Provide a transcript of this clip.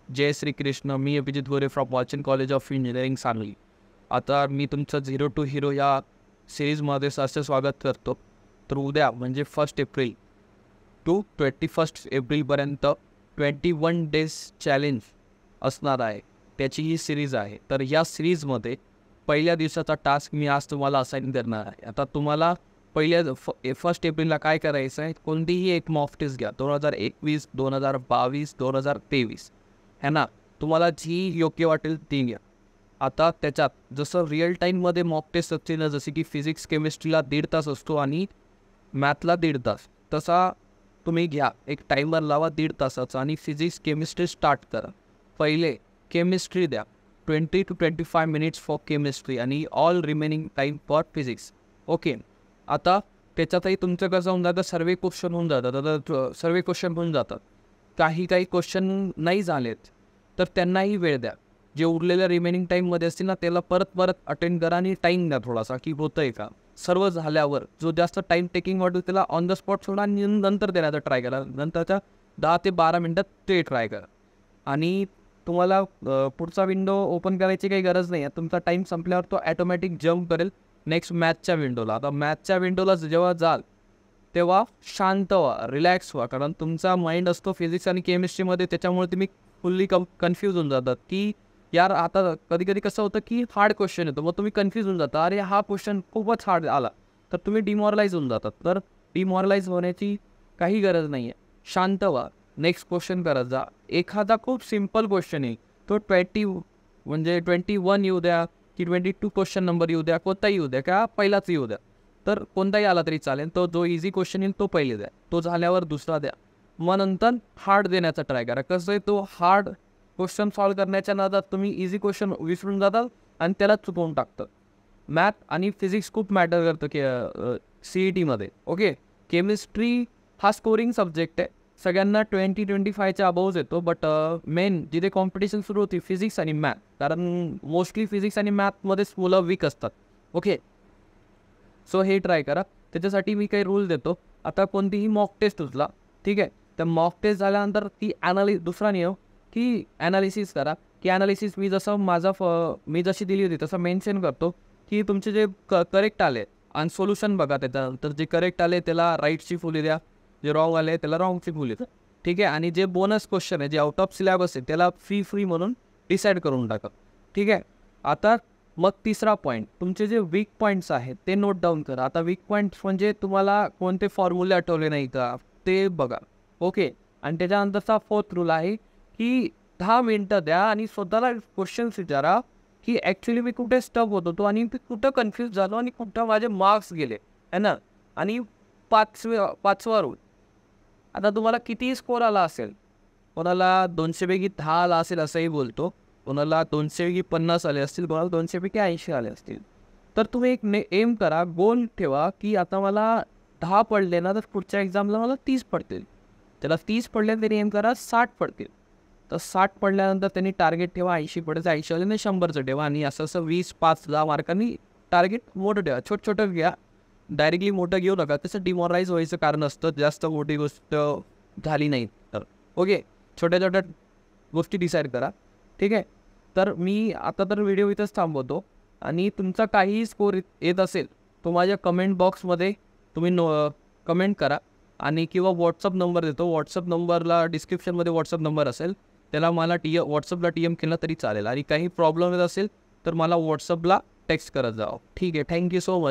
जय श्री कृष्ण. मी अभिजित गोरे from वाचन college of engineering Sangli. आता मी तुमचं झिरो टू हिरो या सिरीजमध्ये सहर्ष स्वागत करतो. तर उद्या म्हणजे 1 एप्रिल टू 21 एप्रिलपर्यंत 21 डेज चॅलेंज असणार आहे. त्याची ही सिरीज आहे. तर या सिरीजमध्ये पहिल्या दिवसाचा टास्क मी आज तुम्हाला असाईन करणार आहे. आता तुम्हाला पहिल्या 1 एप्रिलला काय करायचं आहे, कोणतीही एक मॉक टेस्ट घ्या. 2021, 2022, 2023 है ना. तुम्हाला जी योग्य वाटेल ती घ्या. आता त्याच्यात जसं रिअल टाईममध्ये मॉक टेस्ट असते ना, जसे की फिजिक्स केमिस्ट्रीला 1.5 तास असतो आणि मॅथला 1.5 तास, तसा तुम्ही घ्या. एक टायमर लावा 1.5 तासाचा आणि फिजिक्स केमिस्ट्री स्टार्ट करा. पहिले केमिस्ट्री द्या, 20 to 25 मिनिट्स फॉर केमिस्ट्री आणि all remaining time for physics. Okay. आता त्याच्यातही तुमचं कसं होऊन जातं, सर्वे क्वेश्चन होऊन जातात. आता सर्वे क्वेश्चन होऊन जातात, काही क्वेश्चन नाही झालेत तर त्यांनाही वेळ द्या. जे उरलेल्या रिमेनिंग टाईममध्ये असतील ना, त्याला परत अटेंड करा आणि टाईम द्या थोडासा, की होतं आहे का. सर्व झाल्यावर जो जास्त टाईम टेकिंग वाटेल त्याला ऑन द स्पॉट सोडा आणि नंतर देण्याचा ट्राय करा. नंतरच्या 10 ते 12 मिनटात ते ट्राय करा. आणि तुम्हाला पुढचा विंडो ओपन करायची काही गरज नाही आहे. तुमचा टाईम संपल्यावर तो ॲटोमॅटिक जम्प करेल नेक्स्ट मॅथच्या विंडोला. आता मॅथच्या विंडोला जेव्हा जाल तेव्हा शांत व्हा, रिलॅक्स व्हा, कारण तुमचा माइंड असतो फिजिक्स आणि केमिस्ट्रीमध्ये. त्याच्यामुळे तुम्ही फुल्ली कन्फ्यूज होऊन जातात की यार, आता कधी कसं होतं की हार्ड क्वेश्चन येतो, मग तुम्ही कन्फ्यूज होऊन जाता, अरे हा क्वेश्चन खूपच हार्ड आला, तर तुम्ही डिमॉरलाइज होऊन जातात. तर डिमॉरलाइज होण्याची काही गरज नाही आहे. शांत व्हा, नेक्स्ट क्वेश्चन करत जा. एखादा खूप सिम्पल क्वेश्चन येईल, तो 21 येऊ द्या की 22 क्वेश्चन नंबर येऊ द्या, कोणताही येऊ द्या, का पहिलाच येऊ द्या, तर कोणताही आला तरी चालेल. तो जो इझी क्वेश्चन येईल तो पहिले द्या, तो झाल्यावर दुसरा द्या, मग नंतर हार्ड देण्याचा ट्राय करा. कसं आहे, तो हार्ड क्वेश्चन सॉल्व करण्याच्या नादात तुम्ही इझी क्वेश्चन विसरून जातात आणि त्याला चुकवून टाकतं. मॅथ आणि फिजिक्स खूप मॅटर करतं की CETमध्ये. ओके. केमिस्ट्री हा स्कोरिंग सब्जेक्ट आहे, सगळ्यांना 20-25च्या अबाऊज येतो. बट मेन जिथे कॉम्पिटिशन सुरू होती फिजिक्स आणि मॅथ, कारण मोस्टली फिजिक्स आणि मॅथमध्येच मुलं वीक असतात. ओके. सो हे ट्राय करा. त्याच्यासाठी मी काही रूल देतो. आता कोणतीही मॉक टेस्ट उचला, ठीक आहे. तर मॉक टेस्ट झाल्यानंतर ती दुसरा नियम की ॲनालिसिस करा. की ॲनालिसिस मी जशी दिली होती तसं मेन्शन करतो की तुमचे जे करेक्ट आले आणि सोल्युशन बघा. त्याच्यानंतर जे करेक्ट आले त्याला राईटची फुली द्या, जे रॉंग आले त्याला रॉंगची फुली द्या, ठीक आहे. आणि जे बोनस क्वेश्चन आहे, जे आउट ऑफ सिलेबस आहे, त्याला फ्री म्हणून डिसाईड करून टाका, ठीक आहे. आता मग तिसरा पॉईंट, तुमचे जे वीक पॉईंट्स आहेत ते नोट डाऊन करा. आता वीक पॉईंट्स म्हणजे तुम्हाला कोणते फॉर्म्युले आठवले नाही का ते बघा. ओके. आणि त्याच्यानंतरचा 4th रूल आहे की 10 मिनटं द्या आणि स्वतःला क्वेश्चन्स विचारा की ॲक्च्युली मी कुठे स्टक होत होतो आणि कुठं कन्फ्यूज झालो आणि कुठं माझे मार्क्स गेले, है ना. आणि पाचवा रूल, आता तुम्हाला कितीही स्कोर आला असेल, कोणाला 200 पैकी 10 आला असेल असंही बोलतो, कोणाला 200 पैकी 50 आले असतील, कोणाला 200 पैकी 80 आले असतील, तर तुम्ही एक एम करा, गोल ठेवा की आता मला 10 पडले ना, तर पुढच्या एक्झामला मला 30 पडतील. त्याला 30 पडले तरी एम करा 60 पडतील. तर 60 पडल्यानंतर त्यांनी टार्गेट ठेवा 80 पडायचं, 80 आले नाही 100चं ठेवा. आणि असं 20, 5, 10 मार्कांनी टार्गेट मोठं ठेवा. छोटं घ्या, डायरेक्टली मोठं घेऊ नका, तसं डिमॉरलाइज व्हायचं कारण असतं, जास्त मोठी गोष्ट झाली नाही तर. ओके. छोट्या गोष्टी डिसाईड करा, ठीक आहे. तर मी आता तर व्हिडिओ इथंच थांबवतो. आणि तुमचा काहीही स्कोर येत असेल तो माझ्या कमेंट बॉक्समध्ये तुम्ही कमेंट करा. आणि किंवा व्हॉट्सअप नंबर देतो, व्हॉट्सअप नंबरला डिस्क्रिप्शनमध्ये व्हॉट्सअप नंबर असेल, त्याला मला व्हॉट्सअपला TM केलं तरी चालेल. आणि काही प्रॉब्लेम येत असेल तर मला व्हॉट्सअपला टेक्स्ट करत जावं, ठीक आहे. Thank you so much.